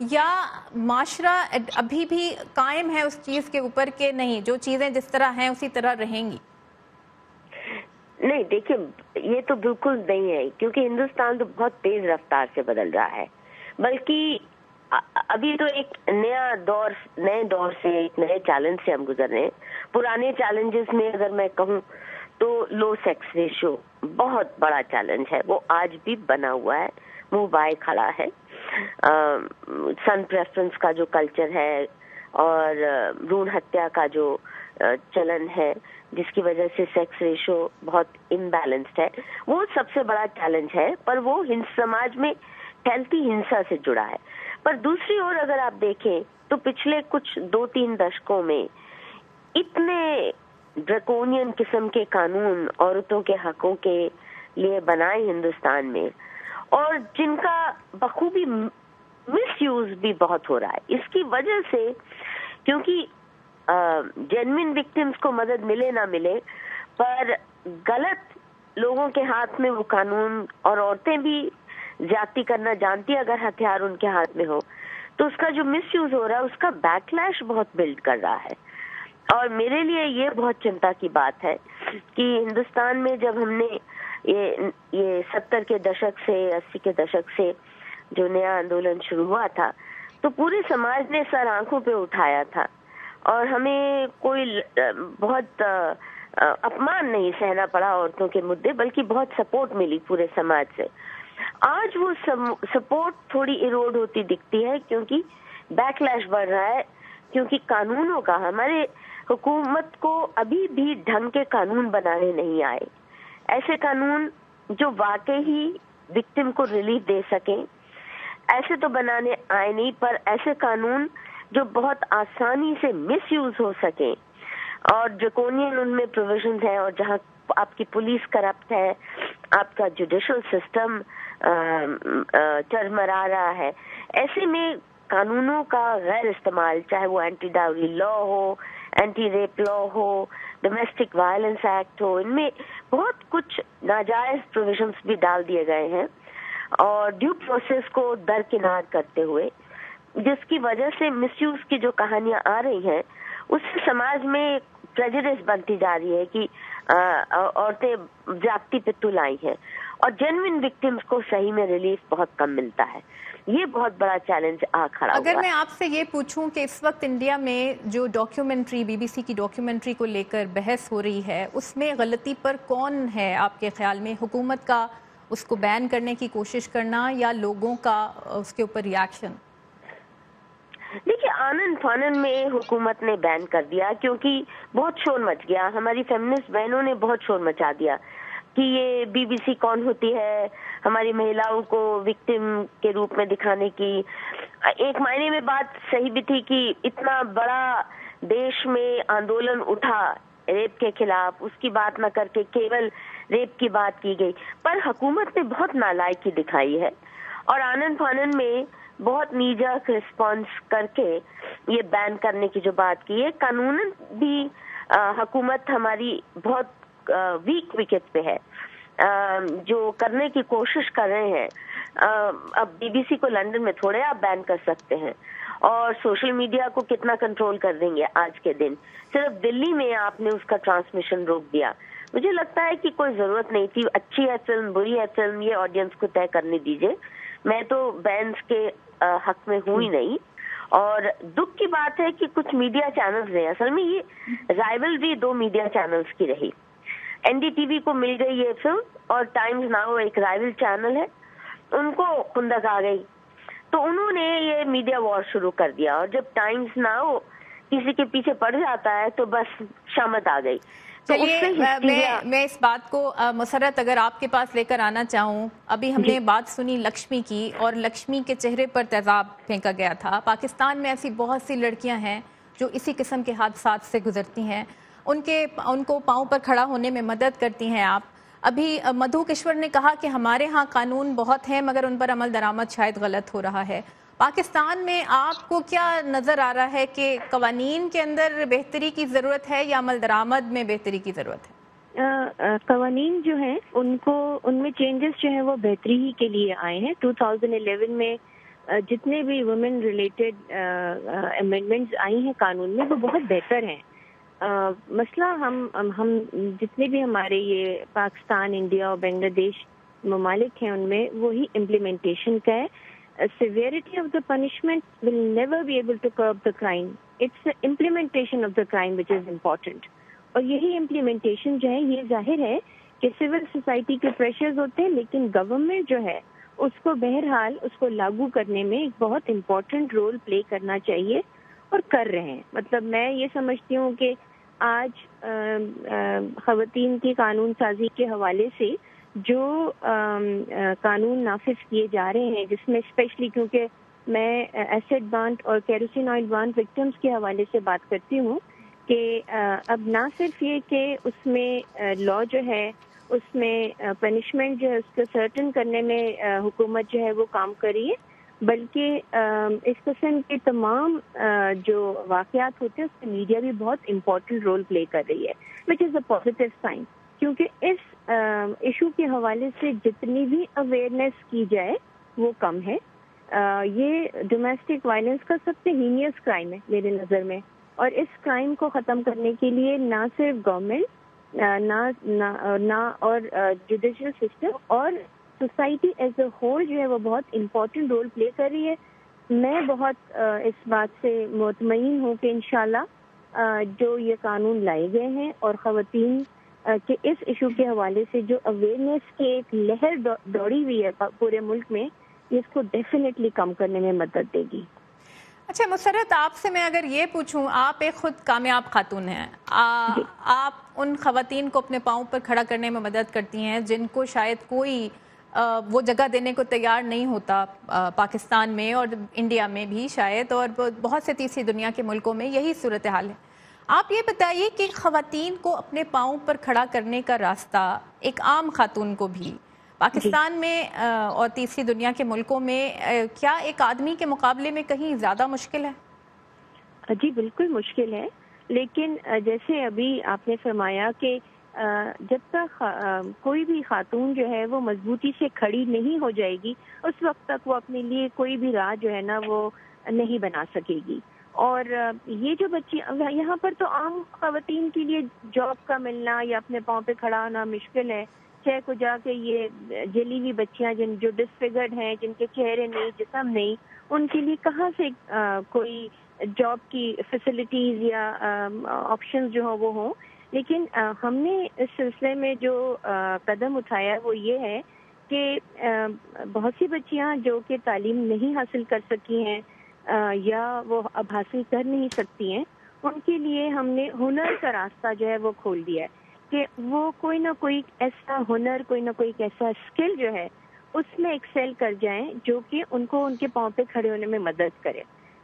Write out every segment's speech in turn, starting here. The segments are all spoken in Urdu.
یا معاشرہ ابھی بھی قائم ہے اس چیز کے اوپر کہ نہیں جو چیزیں جس طرح ہیں اسی طرح رہیں گی؟ نہیں دیکھیں، یہ تو بالکل نہیں ہے، کیونکہ ہندوستان تو بہت تیز رفتار سے بدل رہا ہے، بلکہ ابھی تو ایک نئے دور سے، ایک نئے چیلنج سے ہم گزر رہے ہیں۔ پرانے چیلنجز میں اگر میں کہوں تو لو سیکس ریشو بہت بڑا چیلنج ہے، وہ آج بھی بنا ہوا ہے، منہ بائے کھڑا ہے۔ سن پریفرنس کا جو کلچر ہے اور بھرون ہتیا کا جو چلن ہے، جس کی وجہ سے سیکس ریشو بہت امبیلنسڈ ہے، وہ سب سے بڑا چیلنج ہے، پر وہ سماج میں پھیلتی ہنسا سے جڑا ہے۔ پر دوسری اور اگر آپ دیکھیں تو پچھلے کچھ 2-3 دشکوں میں اتنے ڈریکونین قسم کے قانون عورتوں کے حقوں کے لیے بنائے ہندوستان میں، اور جن کا بخوبی مس یوز بھی بہت ہو رہا ہے۔ اس کی وجہ سے، کیونکہ جینوئن وکٹمز کو مدد ملے نہ ملے، پر غلط لوگوں کے ہاتھ میں وہ قانون، اور عورتیں بھی زیادتی کرنا جانتی ہے اگر ہتھیار ان کے ہاتھ میں ہو، تو اس کا جو مس یوز ہو رہا ہے اس کا بیک لیش بہت بلڈ کر رہا ہے۔ اور میرے لیے یہ بہت چنتا کی بات ہے کہ ہندوستان میں جب ہم نے یہ 70 کے دشک سے 80 کے دشک سے جو نیا آندولن شروع ہوا تھا، تو پورے سماج نے سر آنکھوں پہ اٹھایا تھا، اور ہمیں کوئی بہت اپمان نہیں سہنا پڑا عورتوں کے مدعے، بلکہ بہت سپورٹ ملی پورے سماج سے۔ آج وہ سپورٹ تھوڑی ایروڈ ہوتی دکھتی ہے، کیونکہ بیک لیش بڑھ رہا ہے، کیونکہ قانونوں کا، ہمارے حکومت کو ابھی بھی ڈھنگ کے قانون بنانے نہیں آئے، ایسے قانون جو واقعی ہی وکٹم کو ریلیف دے سکیں، ایسے تو بنانے آئے نہیں، پر ایسے قانون جو بہت آسانی سے مس یوز ہو سکیں، اور ڈریکونین ان میں پروویژنز ہیں، اور جہاں آپ کی پولیس کرپٹ ہے، آپ کا جوڈیشل سسٹم چرمرا رہا ہے، ایسے میں قانونوں کا غیر استعمال، چاہے وہ اینٹی ڈاوری لا ہو، اینٹی ریپ لا ہو، ڈومیسٹک وائلنس ایکٹ ہو، ان میں بہت کچھ ناجائز پروویژنز بھی ڈال دیے گئے ہیں، اور ڈیو پروسیس کو درکنار کرتے ہوئے، جس کی وجہ سے مس یوز کی جو کہانیاں آ رہی ہیں، اس سے سماج میں پریجوڈس بنتی جا رہی ہے کہ عورتیں زیادتی پہ تل آئی ہیں، اور جینوئن وکٹمز کو صحیح میں ریلیف بہت کم ملتا ہے۔ یہ بہت بڑا چیلنج کھڑا ہوا ہے۔ اگر میں آپ سے یہ پوچھوں کہ اس وقت انڈیا میں جو ڈاکیومنٹری BBC کی ڈاکیومنٹری کو لے کر بحث ہو رہی ہے، اس میں غلطی پر کون ہے آپ کے خیال میں؟ حکومت کا اس کو بین کرنے کی کوشش کرنا، یا لوگوں کا اس کے اوپر ریاکشن؟ دیکھیے، آنن فانن میں حکومت نے بین کر دیا، کیونکہ بہت شور مچ گیا، ہماری فیمنسٹ بہنوں نے بہت شور مچا دیا کہ یہ BBC کون ہوتی ہے، ہماری مہیلاؤں کو وکٹم کے روپ میں دکھانے کی۔ ایک معنی میں بات صحیح بھی تھی کہ اتنا بڑا دیش میں آندولن اٹھا ریپ کے خلاف، اس کی بات نہ کر کے کیول ریپ کی بات کی گئی، پر حکومت نے بہت نالائکی دکھائی ہے، اور آنن فانن میں بہت نیجک رسپانس کر کے یہ بین کرنے کی جو بات کی ہے۔ قانوناً بھی حکومت ہماری بہت ویک وکٹ پہ ہے، جو کرنے کی کوشش کر رہے ہیں۔ اب BBC کو لندن میں تھوڑے آپ بین کر سکتے ہیں، اور سوشل میڈیا کو کتنا کنٹرول کر دیں گے آج کے دن؟ صرف دلی میں آپ نے اس کا ٹرانسمیشن روک دیا۔ مجھے لگتا ہے کہ کوئی ضرورت نہیں تھی، اچھی ہے فلم، بری ہے فلم، یہ آڈینس کو طے کرنے دیجیے، میں تو بینس کے حق میں ہوں ہی نہیں۔ اور دکھ کی بات ہے کہ کچھ میڈیا چینلز ہیں، اصل میں یہ رائیولری 2 میڈیا چینلز کی رہی۔ NDTV کو مل گئی یہ فلم، اور ٹائمز ناؤ ایک رائیول چینل ہے، ان کو خندق آ گئی، تو انہوں نے یہ میڈیا وار شروع کر دیا، اور جب ٹائمز ناؤ کسی کے پیچھے پڑ جاتا ہے تو بس شامت آ گئی۔ چلیے، میں اس بات کو مسرت اگر آپ کے پاس لے کر آنا چاہوں، ابھی ہم نے بات سنی لکشمی کی، اور لکشمی کے چہرے پر تیزاب پھینکا گیا تھا۔ پاکستان میں ایسی بہت سی لڑکیاں ہیں جو اسی قسم کے حادثات سے گزرتی ہیں، ان کو پاؤں پر کھڑا ہونے میں مدد کرتی ہیں آپ۔ ابھی مدھو کشور نے کہا کہ ہمارے ہاں قانون بہت ہیں، مگر ان پر عمل درآمد شاید غلط ہو رہا ہے۔ پاکستان میں آپ کو کیا نظر آ رہا ہے کہ قوانین کے اندر بہتری کی ضرورت ہے، یا عمل درآمد میں بہتری کی ضرورت ہے؟ قوانین جو ہیں ان میں چینجز جو ہیں وہ بہتری ہی کے لیے آئے ہیں۔ 2011 میں جتنے بھی وومن ریلیٹڈ امینڈمنٹس آئی ہیں قانون میں وہ بہت بہتر ہیں. مسئلہ ہم جتنے بھی ہمارے یہ پاکستان، انڈیا اور بنگلہ دیش ممالک ہیں ان میں وہی امپلیمنٹیشن کا ہے. Severity of the punishment will never be able to curb the crime. It's the implementation of the crime which is important. اور یہی امپلیمنٹیشن جو ہے یہ ظاہر ہے کہ سول سوسائٹی کے پریشرز ہوتے ہیں، لیکن گورنمنٹ جو ہے اس کو بہرحال اس کو لاگو کرنے میں ایک بہت امپورٹنٹ رول پلے کرنا چاہیے اور کر رہے ہیں. مطلب میں یہ سمجھتی ہوں کہ آج خواتین کی قانون سازی کے حوالے سے جو قانون نافذ کیے جا رہے ہیں، جس میں اسپیشلی کیونکہ میں ایسڈ بانٹ اور کیروسین آئل بانٹ وکٹمس کے حوالے سے بات کرتی ہوں کہ اب نہ صرف یہ کہ اس میں لا جو ہے اس میں پنشمنٹ جو ہے اس کو سرٹن کرنے میں حکومت جو ہے وہ کام کر رہی ہے، بلکہ اس قسم کے تمام جو واقعات ہوتے ہیں اس میں میڈیا بھی بہت امپورٹنٹ رول پلے کر رہی ہے، وچ از اے پازیٹیو سائن. کیونکہ اس ایشو کے حوالے سے جتنی بھی اویئرنیس کی جائے وہ کم ہے. یہ ڈومیسٹک وائلنس کا سب سے ہینیس کرائم ہے میرے نظر میں، اور اس کرائم کو ختم کرنے کے لیے نہ صرف گورنمنٹ نہ اور جوڈیشل سسٹم اور سوسائٹی ایز اے ہول جو ہے وہ بہت امپورٹنٹ رول پلے کر رہی ہے. میں بہت اس بات سے مطمئن ہوں کہ انشاءاللہ جو یہ قانون لائے گئے ہیں اور خواتین کہ اس ایشو کے حوالے سے جو اویئرنیس کی ایک لہر دوڑی ہوئی ہے پورے ملک میں، اس کو ڈیفینیٹلی کم کرنے میں مدد دے گی. اچھا مسرت، آپ سے میں اگر یہ پوچھوں، آپ ایک خود کامیاب خاتون ہیں، آپ ان خواتین کو اپنے پاؤں پر کھڑا کرنے میں مدد کرتی ہیں جن کو شاید کوئی وہ جگہ دینے کو تیار نہیں ہوتا پاکستان میں اور انڈیا میں بھی شاید، اور بہت سے تیسری دنیا کے ملکوں میں یہی صورتحال ہے. آپ یہ بتائیے کہ خواتین کو اپنے پاؤں پر کھڑا کرنے کا راستہ ایک عام خاتون کو بھی پاکستان میں اور تیسری دنیا کے ملکوں میں کیا ایک آدمی کے مقابلے میں کہیں زیادہ مشکل ہے؟ جی بالکل مشکل ہے، لیکن جیسے ابھی آپ نے فرمایا کہ جب تک کوئی بھی خاتون جو ہے وہ مضبوطی سے کھڑی نہیں ہو جائے گی اس وقت تک وہ اپنے لیے کوئی بھی راہ جو ہے نا وہ نہیں بنا سکے گی. اور یہ جو بچی یہاں پر تو عام خواتین کے لیے جاب کا ملنا یا اپنے پاؤں پہ کھڑا ہونا مشکل ہے. چھ کو جا کے یہ جلی ہوئی بچیاں جو ڈسفیگرڈ ہیں، جن کے چہرے نہیں، جسم نہیں، ان کے لیے کہاں سے کوئی جاب کی فیسلٹیز یا آپشنز جو ہوں وہ ہوں. لیکن ہم نے اس سلسلے میں جو قدم اٹھایا وہ یہ ہے کہ بہت سی بچیاں جو کہ تعلیم نہیں حاصل کر سکی ہیں یا وہ اب حاصل کر نہیں سکتی ہیں، ان کے لیے ہم نے ہنر کا راستہ جو ہے وہ کھول دیا ہے کہ وہ کوئی نہ کوئی ایسا ہنر، کوئی نہ کوئی ایسا اسکل جو ہے اس میں ایکسیل کر جائیں جو کہ ان کو ان کے پاؤں پہ کھڑے ہونے میں مدد کرے.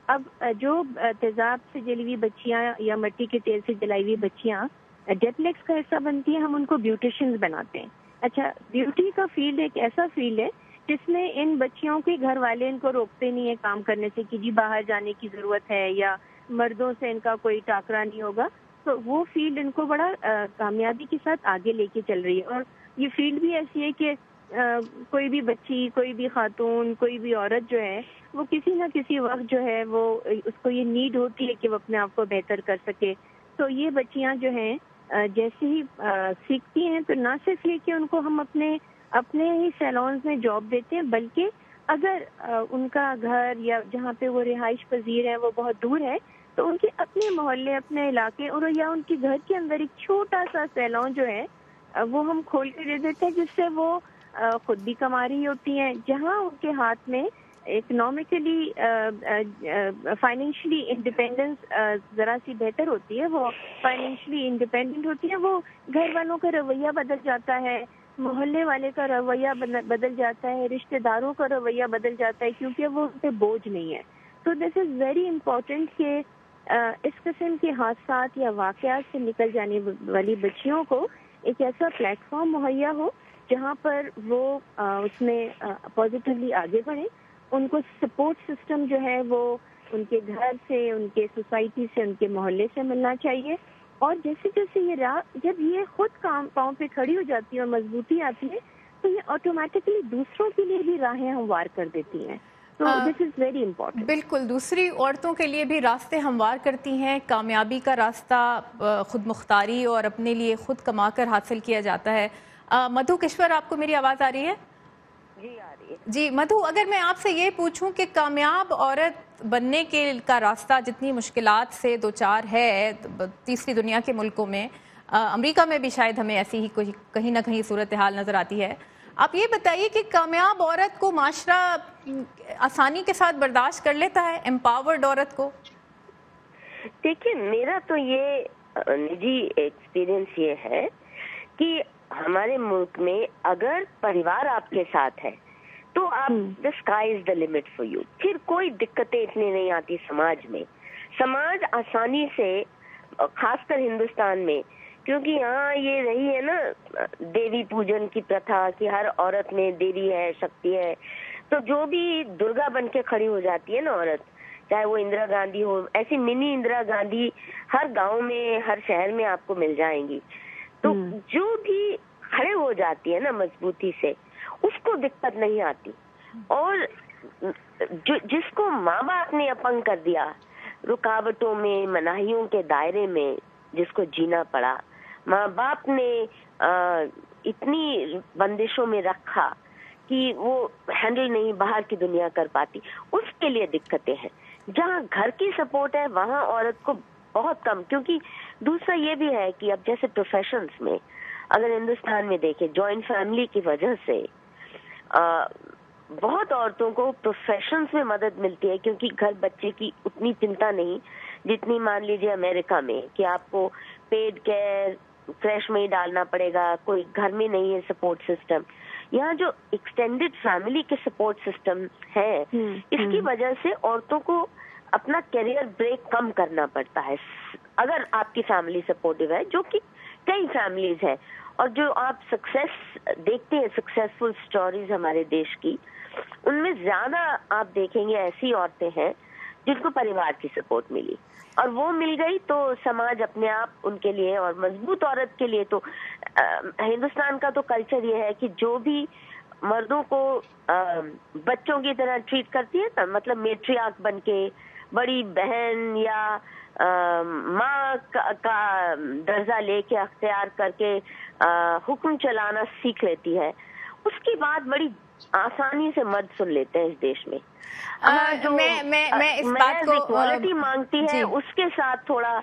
اب جو تیزاب سے جلی ہوئی بچیاں یا مٹی کے تیل سے جلائی ہوئی بچیاں ڈیپلیکس کا حصہ بنتی ہیں، ہم ان کو بیوٹیشینز بناتے ہیں. اچھا، بیوٹی کا فیلڈ ایک ایسا فیلڈ ہے جس میں ان بچیوں کے گھر والے ان کو روکتے نہیں ہیں کام کرنے سے کہ جی باہر جانے کی ضرورت ہے یا مردوں سے ان کا کوئی ٹاکرا نہیں ہوگا. تو وہ فیلڈ ان کو بڑا کامیابی کے ساتھ آگے لے کے چل رہی ہے. اور یہ فیلڈ بھی ایسی ہے کہ کوئی بھی بچی، کوئی بھی خاتون، کوئی بھی عورت جو ہے وہ کسی نہ کسی وقت جو ہے وہ اس کو یہ نیڈ ہوتی ہے کہ وہ اپنے آپ کو بہتر کر سکے. تو یہ بچیاں جو ہیں جیسے ہی سیکھتی ہیں تو نہ صرف یہ کہ ان کو ہم اپنے ہی سیلونز میں جاب دیتے ہیں، بلکہ اگر ان کا گھر یا جہاں پہ وہ رہائش پذیر ہے وہ بہت دور ہے تو ان کے اپنے محلے، اپنے علاقے اور یا ان کے گھر کے اندر ایک چھوٹا سا سیلون جو ہے وہ ہم کھول کے دے دیتے ہیں، جس سے وہ خود بھی کما رہی ہوتی ہیں. جہاں ان کے ہاتھ میں اکنامکلی فائنینشلی انڈیپینڈنس ذرا سی بہتر ہوتی ہے، وہ فائنینشلی انڈیپینڈنٹ ہوتی ہے، وہ گھر والوں کا رویہ بدل جاتا ہے، محلے والے کا رویہ بدل جاتا ہے، رشتہ داروں کا رویہ بدل جاتا ہے، کیونکہ وہ ان پہ بوجھ نہیں ہے. تو دس از ویری امپورٹنٹ کہ اس قسم کے حادثات یا واقعات سے نکل جانے والی بچیوں کو ایک ایسا پلیٹ فارم مہیا ہو جہاں پر وہ اس میں پازیٹیولی آگے بڑھیں. ان کو سپورٹ سسٹم جو ہے وہ ان کے گھر سے، ان کے سوسائٹی سے، ان کے محلے سے ملنا چاہیے. اور جیسے جیسے یہ راہ جب یہ خود پاؤں پہ کھڑی ہو جاتی ہے اور مضبوطی آتی ہے تو یہ آٹومیٹکلی دوسروں کے لیے بھی راہیں ہموار کر دیتی ہیں. تو دس از ویری امپورٹنٹ. بالکل دوسری عورتوں کے لیے بھی راستے ہموار کرتی ہیں. کامیابی کا راستہ خود مختاری اور اپنے لیے خود کما کر حاصل کیا جاتا ہے. مدھو کشور، آپ کو میری آواز آ رہی ہے؟ جی آ رہی ہے. جی مدھو، اگر میں آپ سے یہ پوچھوں کہ کامیاب عورت بننے کا راستہ جتنی مشکلات سے دوچار ہے تیسری دنیا کے ملکوں میں، امریکہ میں بھی شاید ہمیں ایسی ہی کہیں نہ کہیں صورتحال نظر آتی ہے، آپ یہ بتائیے کہ کامیاب عورت کو معاشرہ آسانی کے ساتھ برداشت کر لیتا ہے، امپاورڈ عورت کو؟ دیکھیے، میرا تو یہ نجی ایکسپیرینس یہ ہے کہ ہمارے ملک میں اگر پریوار آپ کے ساتھ ہے تو آپ the sky is the limit for you. پھر کوئی دقتیں اتنی نہیں آتی سماج میں. سماج آسانی سے، خاص کر ہندوستان میں، کیونکہ یہاں یہ رہی ہے نا دیوی پوجن کی پرتھا کہ ہر عورت میں دیوی ہے، شکتی ہے، تو جو بھی درگا بن کے کھڑی ہو جاتی ہے نا عورت، چاہے وہ اندرا گاندھی ہو، ایسی منی اندرا گاندھی ہر گاؤں میں، ہر شہر میں آپ کو مل جائیں گی. تو جو بھی کھڑے ہو جاتی ہے نا مضبوطی سے، اس کو دقت نہیں آتی. اور جس کو ماں باپ نے اپنگ کر دیا، رکاوٹوں میں، مناہیوں کے دائرے میں جس کو جینا پڑا، ماں باپ نے اتنی بندشوں میں رکھا کہ وہ ہینڈل نہیں باہر کی دنیا کر پاتی، اس کے لیے دقتیں ہیں. جہاں گھر کی سپورٹ ہے وہاں عورت کو بہت کم. کیونکہ دوسرا یہ بھی ہے کہ اب جیسے پروفیشنز میں اگر ہندوستان میں دیکھیں، جوائنٹ فیملی کی وجہ سے بہت عورتوں کو پروفیشنز میں مدد ملتی ہے، کیونکہ گھر بچے کی اتنی چنتا نہیں جتنی مان لیجیے امریکہ میں کہ آپ کو پیڈ کیئر کریش میں ہی ڈالنا پڑے گا، کوئی گھر میں نہیں ہے سپورٹ سسٹم. یہاں جو ایکسٹینڈیڈ فیملی کے سپورٹ سسٹم ہے، اس کی وجہ سے عورتوں کو اپنا کیریئر بریک کم کرنا پڑتا ہے اگر آپ کی فیملی سپورٹیو ہے، جو کہ کئی فیملیز ہیں. اور جو آپ سکسیس دیکھتے ہیں، سکسیسفل سٹوریز ہمارے دیش کی، ان میں زیادہ آپ دیکھیں گے ایسی عورتیں ہیں جن کو پریوار کی سپورٹ ملی، اور وہ مل گئی تو سماج اپنے آپ ان کے لیے. اور مضبوط عورت کے لیے تو ہندوستان کا تو کلچر یہ ہے کہ جو بھی مردوں کو بچوں کی طرح ٹریٹ کرتی ہے نا، مطلب میٹریارک بن کے، بڑی بہن یا ماں کا درجہ لے کے، اختیار کر کے حکم چلانا سیکھ لیتی ہے، اس کی بات بڑی آسانی سے مرد سن لیتے ہیں اس دیش میں. میں اس بات کو ایکوالٹی مانگتی ہے، اس کے ساتھ تھوڑا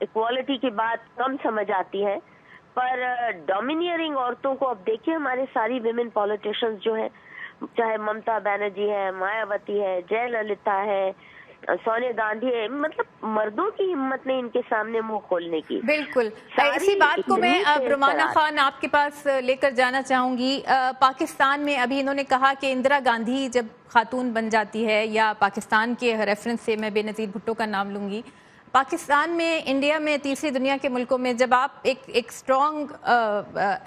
ایکوالٹی کی بات کم سمجھ آتی ہے. پر ڈومینیئرنگ عورتوں کو اب دیکھیے، ہمارے ساری ویمن پالیٹیشنز جو ہیں، چاہے ممتا بنرجی ہے، مایاوتی ہے، جے للتا ہے، سونیا گاندھی ہے، مطلب مردوں کی ہمت نہیں ان کے سامنے منہ کھولنے کی. بالکل اسی بات کو میں رومانہ خان آپ کے پاس لے کر جانا چاہوں گی. پاکستان میں ابھی انہوں نے کہا کہ اندرا گاندھی جب خاتون بن جاتی ہے، یا پاکستان کے ریفرنس سے میں بے نظیر بھٹو کا نام لوں گی، پاکستان میں، انڈیا میں، تیسری دنیا کے ملکوں میں جب آپ ایک اسٹرانگ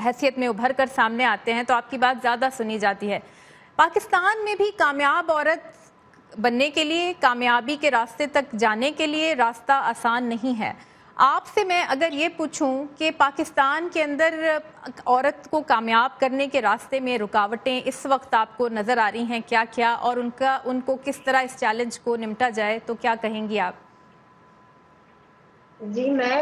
حیثیت میں ابھر کر سامنے آتے ہیں تو آپ کی بات زیادہ سنی جاتی ہے. پاکستان میں بھی کامیاب عورت بننے کے لیے، کامیابی کے راستے تک جانے کے لیے راستہ آسان نہیں ہے. آپ سے میں اگر یہ پوچھوں کہ پاکستان کے اندر عورت کو کامیاب کرنے کے راستے میں رکاوٹیں اس وقت آپ کو نظر آ رہی ہیں کیا کیا، اور ان کو کس طرح اس چیلنج کو نمٹا جائے، تو کیا کہیں گی آپ؟ جی، میں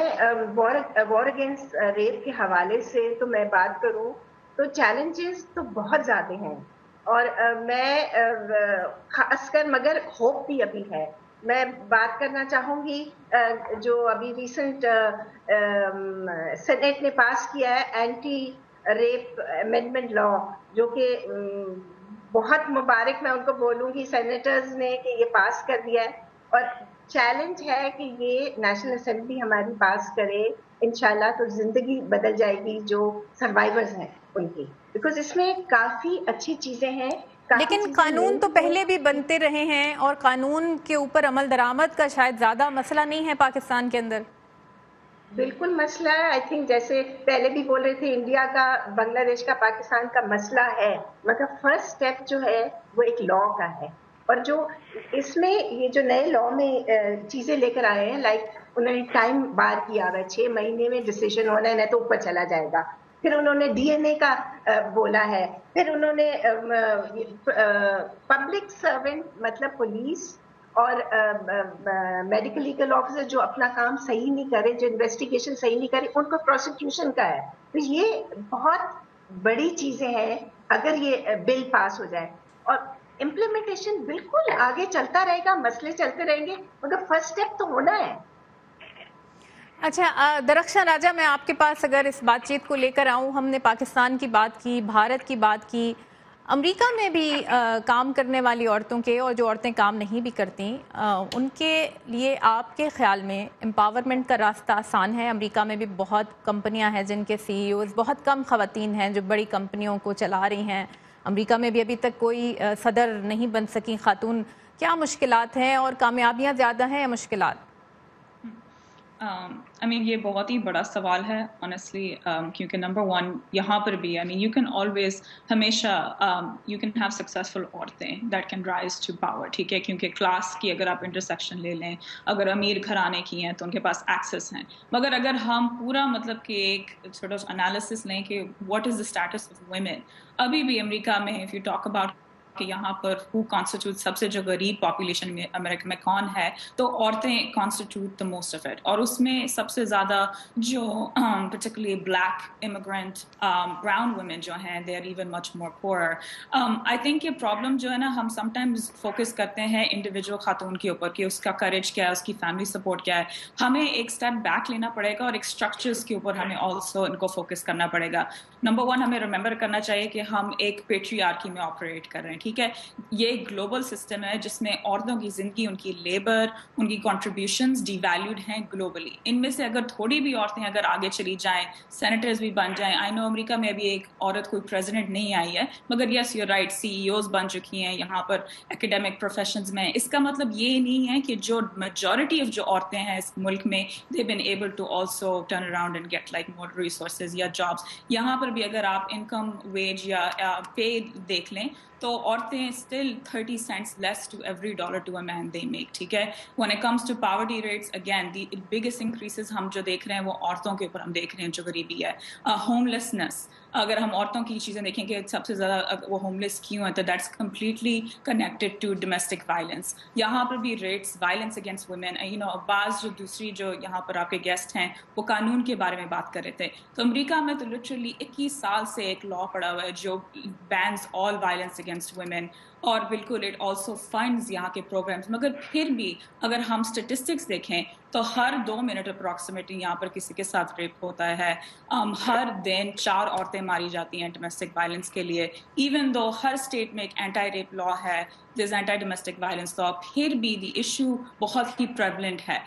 وار اگینسٹ ریپ کے حوالے سے تو میں بات کروں تو چیلنجز تو بہت زیادہ ہیں، اور میں خاص کر مگر ہوپ بھی ابھی ہے. میں بات کرنا چاہوں گی جو ابھی ریسنٹ سینیٹ نے پاس کیا ہے اینٹی ریپ امینڈمنٹ لا، جو کہ بہت مبارک میں ان کو بولوں گی سینیٹرز نے کہ یہ پاس کر دیا ہے. اور چیلنج ہے کہ یہ نیشنل اسمبلی ہماری پاس کرے انشاءاللہ تو زندگی بدل جائے گی جو سروائیورز ہیں ان کی، بیکاز اس میں کافی اچھی چیزیں ہیں. لیکن قانون تو پہلے بھی بنتے رہے ہیں، اور قانون کے اوپر عمل درآمد کا شاید زیادہ مسئلہ نہیں ہے پاکستان کے اندر. بالکل مسئلہ ہے. آئی تھنک جیسے پہلے بھی بول رہے تھے، انڈیا کا، بنگلہ دیش کا، پاکستان کا مسئلہ ہے، مگر فرسٹ اسٹیپ جو ہے وہ ایک لا کا ہے. اور جو اس میں یہ جو نئے لا میں چیزیں لے کر آئے ہیں، لائک انہوں نے ٹائم بار کیا ہوا ہے، 6 مہینے میں ڈیسیژن ہونا ہے، نہیں تو اوپر چلا جائے گا. پھر انہوں نے DNA کا بولا ہے, پھر انہوں نے پبلک سرونٹ مطلب پولیس اور میڈیکل لیگل آفیسر جو اپنا کام صحیح نہیں کرے, جو انویسٹیگیشن صحیح نہیں کرے, ان کو پروسیکیوشن کا ہے. تو یہ بہت بڑی چیزیں ہیں اگر یہ بل پاس ہو جائے. اور امپلیمنٹیشن بالکل آگے چلتا رہے گا, مسئلے چلتے رہیں گے, مگر فرسٹ اسٹیپ تو ہونا ہے. اچھا درخشاں راجہ, میں آپ کے پاس اگر اس بات چیت کو لے کر آؤں, ہم نے پاکستان کی بات کی, بھارت کی بات کی, امریکہ میں بھی کام کرنے والی عورتوں کے اور جو عورتیں کام نہیں بھی کرتی ان کے لیے آپ کے خیال میں امپاورمنٹ کا راستہ آسان ہے؟ امریکہ میں بھی بہت کمپنیاں ہیں جن کے CEOs بہت کم خواتین ہیں جو بڑی کمپنیوں کو چلا رہی ہیں. امریکہ میں بھی ابھی تک کوئی صدر نہیں بن سکی خاتون. کیا مشکلات ہیں اور کامیابیاں زیادہ ہیں یا مشکلات؟ یہ بہت ہی بڑا سوال ہے honestly, کیونکہ نمبر ون یہاں پر بھی you can always ہمیشہ you can have successful عورتیں that can rise to power, ٹھیک ہے, کیونکہ کلاس کی اگر آپ انٹرسیکشن لے لیں, اگر امیر گھرانے کی ہیں تو ان کے پاس ایکسیس ہیں. مگر اگر ہم پورا مطلب کہ ایک sort of analysis لیں کہ what is the status of women, ابھی بھی امریکہ میں if you talk about کہ یہاں پر who constitute سب سے جو غریب پاپولیشن میں امریکہ میں کون ہے, تو عورتیں constitute the most of it. اور اس میں سب سے زیادہ جو particularly black immigrant brown women جو ہیں they are even much more poorer. I think یہ problem جو ہے نا, ہم sometimes focus کرتے ہیں individual خاتون کے اوپر کہ اس کا courage کیا ہے, اس کی family support کیا ہے. ہمیں ایک step back لینا پڑے گا اور ایک structures کے اوپر ہمیں also ان کو focus کرنا پڑے گا. نمبر ون ہمیں remember کرنا چاہیے کہ ہم ایک patriarchy میں operate کر رہے ہیں, ٹھیک ہے. یہ ایک گلوبل سسٹم ہے جس میں عورتوں کی زندگی, ان کی لیبر, ان کی کنٹریبیوشنز ڈی ویلیوڈ ہیں گلوبلی. ان میں سے اگر تھوڑی بھی عورتیں اگر آگے چلی جائیں, سینیٹرز بھی بن جائیں, آئی نو امریکہ میں ابھی ایک عورت کوئی پریزیڈنٹ نہیں آئی ہے, مگر یس یو رائٹ, CEOs بن چکی ہیں یہاں پر ایکیڈیمک پروفیشنز میں. اس کا مطلب یہ نہیں ہے کہ جو میجورٹی آف جو عورتیں ہیں اس ملک میں they been able to also turn around and get like more resources یا jobs. یہاں پر بھی اگر آپ انکم ویج یا پے دیکھ لیں تو عورتیں still 30 cents less to every dollar to a man they make, ٹھیک ہے. When it comes to poverty rates, again the biggest increases ہم جو دیکھ رہے ہیں وہ عورتوں کے اوپر ہم دیکھ رہے ہیں جو غریبی ہے. ہوملیسنس, اگر ہم عورتوں کی چیزیں دیکھیں کہ سب سے زیادہ وہ ہوملیس کیوں ہیں, تو that's completely connected to domestic violence. یہاں پر بھی ریٹس وائلنس اگینسٹ ویمن, بعض جو دوسری جو یہاں پر آپ کے گیسٹ ہیں وہ قانون کے بارے میں بات کر رہے تھے, تو امریکہ میں تو لٹرلی 21 سال سے ایک لا پڑا ہوا ہے جو بینز آل وائلنس اگینسٹ ویمن, اور بالکل اٹ آلسو فنڈز یہاں کے پروگرامز. مگر پھر بھی اگر ہم اسٹیٹسٹکس دیکھیں تو ہر 2 منٹ اپروکسیمیٹلی یہاں پر کسی کے ساتھ ریپ ہوتا ہے. ہر دن 4 عورتیں ماری جاتی ہیں ڈومیسٹک وائلنس کے لیے. ایون دو ہر اسٹیٹ میں ایک اینٹائی ریپ لا ہے, دس اینٹائی ڈومیسٹک وائلنس لا, پھر بھی دی ایشو بہت ہی پریولنٹ ہے.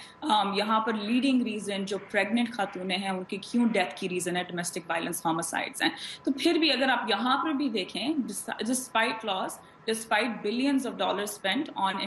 یہاں پر لیڈنگ ریزن جو پریگننٹ خاتونیں ہیں ان کی کیوں ڈیتھ کی ریزن ہے ڈومیسٹک وائلنس ہومسائڈز ہیں. تو پھر بھی اگر آپ یہاں پر بھی دیکھیں, despite loss, despite billions of dollars spent on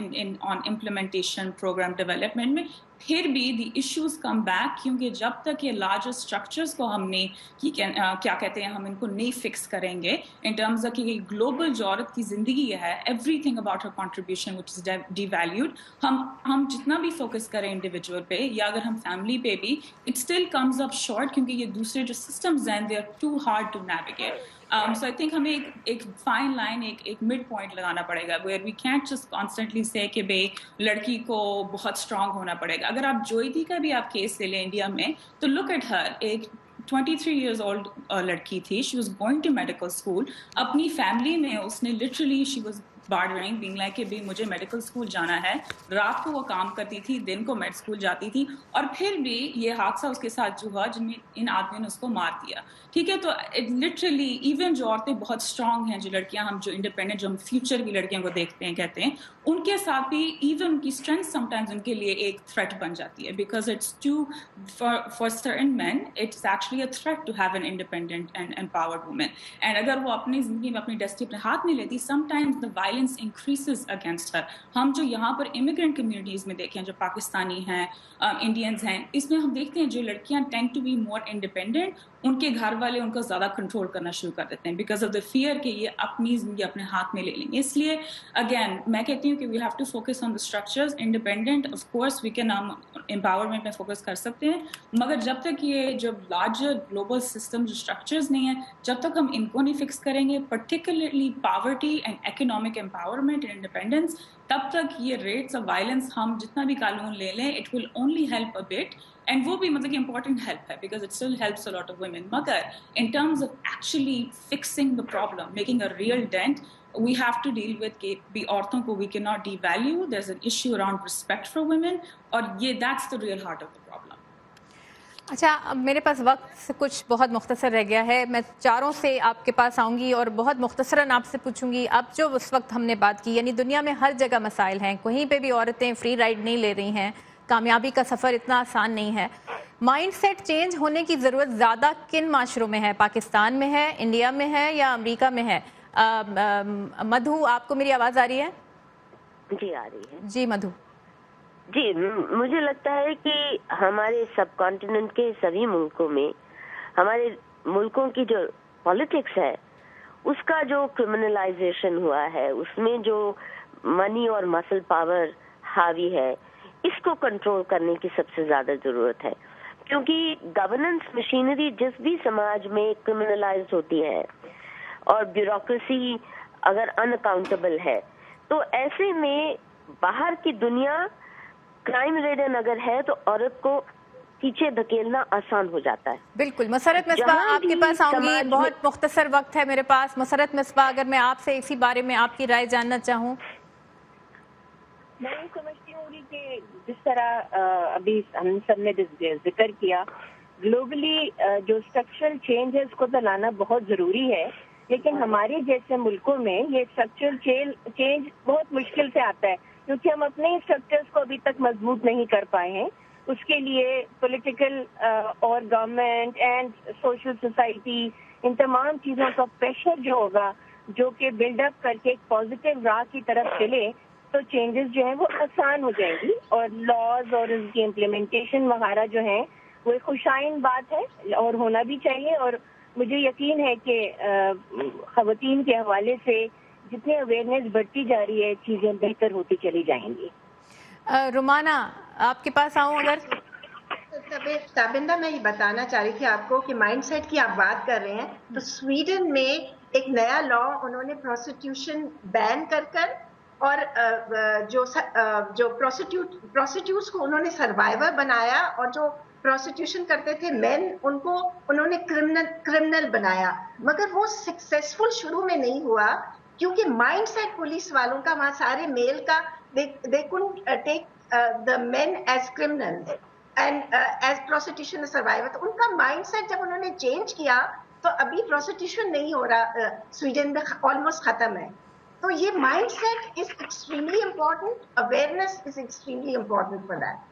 implementation program development میں, پھر بھی the issues come back, کیونکہ جب تک یہ larger structures کو ہم نے کیا کہتے ہیں ہم ان کو نہیں فکس کریں گے in terms of کہ global جو عورت کی زندگی ہے, everything about her contribution which is devalued, ہم جتنا بھی فوکس کریں انڈیویجول پہ یا اگر ہم فیملی پہ بھی, it still comes up short کیونکہ یہ دوسرے جو systems ہیں they are too hard to navigate. So I think ہمیں ایک فائن لائن, ایک مڈ پوائنٹ لگانا پڑے گا where we can't just constantly say کہ بھئی لڑکی کو بہت اسٹرانگ ہونا پڑے گا. اگر آپ جوئیتی کا بھی آپ کیس لے لیں انڈیا میں, تو look at her, ایک 23 years old لڑکی تھی, she was going to medical school, اپنی فیملی میں اس نے literally she was bartering, being like کہ بھی مجھے میڈیکل اسکول جانا ہے. رات کو وہ کام کرتی تھی, دن کو میڈ اسکول جاتی تھی, اور پھر بھی یہ حادثہ اس کے ساتھ جو ہوا جن میں ان آدمیوں نے اس کو مار دیا, ٹھیک ہے. تو لٹرلی ایون جو عورتیں بہت اسٹرانگ ہیں, جو لڑکیاں ہم جو انڈیپینڈنٹ جو ہم فیوچر کی لڑکیوں کو دیکھتے ہیں کہتے ہیں, ان کے ساتھ بھی ایون ان کی اسٹرینتھ سمٹائمز ان کے لیے ایک تھریٹ بن جاتی ہے, because it's to for certain men it's actually a threat to have an independent and empowered women. And اگر وہ اپنی زندگی میں اپنی ڈیسٹی اپنے ہاتھ نہیں لیتی, sometimes the violence increases against her. ہم جو یہاں پر امیگرینٹ کمیونٹیز میں دیکھیں, جو پاکستانی ہیں, انڈینز ہیں, اس میں ہم دیکھتے ہیں جو لڑکیاں tend to be more independent, ان کے گھر والے ان کو زیادہ کنٹرول کرنا شروع کر دیتے ہیں بیکاز آف دا فیئر کہ یہ اپنی زندگی اپنے ہاتھ میں لے لیں گے. اس لیے اگین میں کہتی ہوں کہ we have to focus on the structures. Independent of course we can empowerment میں فوکس کر سکتے ہیں. مگر جب تک یہ جو لارجر گلوبل سسٹم جو اسٹرکچرز نہیں ہیں, جب تک ہم ان کو نہیں فکس کریں گے, particularly poverty and economic empowerment and independence, تب تک یہ ریٹس آف وائلنس ہم جتنا بھی قانون لے لیں it will only help a bit, and وہ بھی مطلب کہ امپورٹنٹ ہیلپ ہے because it still helps a lot of women. مگر in terms of actually fixing the problem, making a real dent, we have to deal with کہ بھی عورتوں کو we cannot devalue, there's an issue around respect for women, اور یہ that's the real heart of the problem. اچھا, اب میرے پاس وقت کچھ بہت مختصر رہ گیا ہے, میں چاروں سے آپ کے پاس آؤں گی اور بہت مختصراً آپ سے پوچھوں گی. اب جو اس وقت ہم نے بات کی, یعنی دنیا میں ہر جگہ مسائل ہیں, کہیں پہ بھی عورتیں فری رائڈ نہیں لے رہی ہیں, کامیابی کا سفر اتنا آسان نہیں ہے. مائنڈ سیٹ چینج ہونے کی ضرورت زیادہ کن معاشروں میں ہے؟ پاکستان میں ہے, انڈیا میں ہے, یا امریکہ میں ہے؟ مدھو, آپ کو میری آواز آ رہی ہے؟ جی آ رہی ہے. جی مدھو. جی, مجھے لگتا ہے کہ ہمارے سب کانٹیننٹ کے سبھی ملکوں میں, ہمارے ملکوں کی جو پالیٹکس ہے اس کا جو کرمنلائزیشن ہوا ہے, اس میں جو منی اور مسل پاور حاوی ہے, اس کو کنٹرول کرنے کی سب سے زیادہ ضرورت ہے. کیونکہ گورننس مشینری جس بھی سماج میں کرمنلائز ہوتی ہے اور بیوروکریسی اگر ان اکاؤنٹیبل ہے, تو ایسے میں باہر کی دنیا کرائم ریڈن اگر ہے تو عورت کو پیچھے دھکیلنا آسان ہو جاتا ہے. بالکل. مسرت مصباح, آپ کے پاس آؤں گی, بہت مختصر وقت ہے میرے پاس. مسرت مصباح, اگر میں آپ سے اسی بارے میں آپ کی رائے جاننا چاہوں. میں یہ سمجھتی ہوں کہ جس طرح ابھی ہم سب نے ذکر کیا, گلوبلی جو اسٹرکچرل چینج ہے اس کو تو لانا بہت ضروری ہے, لیکن ہمارے جیسے ملکوں میں یہ اسٹرکچرل چینج بہت مشکل سے آتا ہے کیونکہ ہم اپنے اسٹرکچرس کو ابھی تک مضبوط نہیں کر پائے ہیں. اس کے لیے پولیٹیکل اور گورنمنٹ اینڈ سوشل سوسائٹی, ان تمام چیزوں کا پریشر جو ہوگا, جو کہ بلڈ اپ کر کے ایک پازیٹیو راہ کی طرف چلے, تو چینجز جو ہیں وہ آسان ہو جائیں گی, اور لاز اور اس کی امپلیمنٹیشن وغیرہ جو ہیں وہ ایک خوشائن بات ہے اور ہونا بھی چاہیے. اور مجھے یقین ہے کہ خواتین کے حوالے سے جتنی اویئرنیس بڑھتی جا رہی ہے, چیزیں بہتر ہوتی چلی جائیں گی. رومانہ, آپ کے پاس آؤں اگر. تابندہ, میں یہ بتانا چاہ رہی تھی آپ کو کہ مائنڈ سیٹ کی آپ بات کر رہے ہیں, تو سویڈن میں ایک نیا لا انہوں نے پروسٹیوشن بین کر اور جو پروسٹیوٹس کو انہوں نے سروائیور بنایا, اور جو پروسٹیوشن کرتے تھے مین, ان کو انہوں نے کرمنل بنایا. مگر وہ سکسیسفل شروع میں نہیں ہوا کیونکہ مائنڈ سیٹ پولیس والوں کا, وہاں سارے میل کا, they couldn't take the men as criminals and as prostitution survivor. تو ان کا مائنڈ سیٹ جب انہوں نے چینج کیا تو ابھی پروسٹیوشن نہیں ہو رہا سویڈن میں, آلموسٹ ختم ہے. تو یہ mind set is extremely important, awareness is extremely important for that.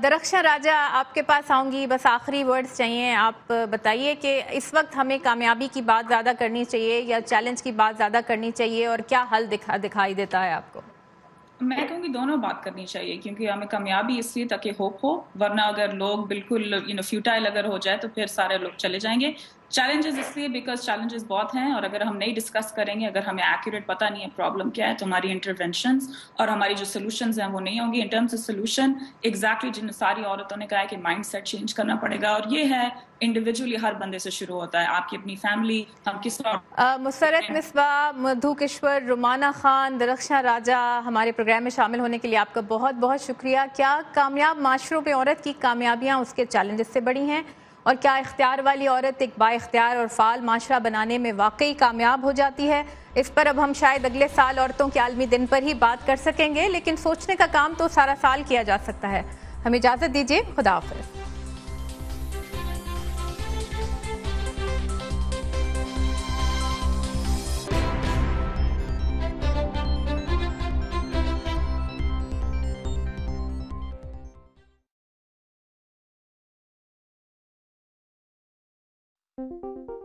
Darakhshan Raja, آپ کے پاس آؤں گی, بس آخری ورڈز چاہیے. آپ بتائیے کہ اس وقت ہمیں کامیابی کی بات زیادہ کرنی چاہیے یا چیلنج کی بات زیادہ کرنی چاہیے, اور کیا حل دکھائی دیتا ہے آپ کو؟ میں کہوں گی دونوں بات کرنی چاہیے, کیونکہ ہمیں کامیابی اس لیے تاکہ ہوپ ہو, ورنہ اگر لوگ بالکل فیوٹائل اگر ہو جائے تو پھر سارے لوگ چلے جائیں گے. چیلنجز اس لیے بیکاز چیلنجز بہت ہیں, اور اگر ہم نہیں ڈسکس کریں گے, اگر ہمیں ایکوریٹ پتہ نہیں ہے پرابلم کیا ہے, تو ہماری انٹرونشنز اور ہماری جو سولوشنز ہیں وہ نہیں ہوں گی. ان ٹرمز آف سولوشن ایگزیکٹلی جن ساری عورتوں نے کہا ہے کہ مائنڈ سیٹ چینج کرنا پڑے گا, اور یہ ہے انڈیویجولی ہر بندے سے شروع ہوتا ہے. آپ کی اپنی فیملی, ہم کس طرح. مسرت مصباح, مدھو کشور, رومانہ خان, درخشاں راجہ, ہمارے پروگرام میں شامل ہونے کے لیے آپ کا بہت بہت شکریہ. کیا کامیاب معاشروں میں عورت کی کامیابیاں اس کے چیلنجز سے بڑی ہیں, اور کیا اختیار والی عورت ایک با اختیار اور فعال معاشرہ بنانے میں واقعی کامیاب ہو جاتی ہے؟ اس پر اب ہم شاید اگلے سال عورتوں کے عالمی دن پر ہی بات کر سکیں گے, لیکن سوچنے کا کام تو سارا سال کیا جا سکتا ہے. ہمیں اجازت دیجیے, خدا حافظ. Thank you.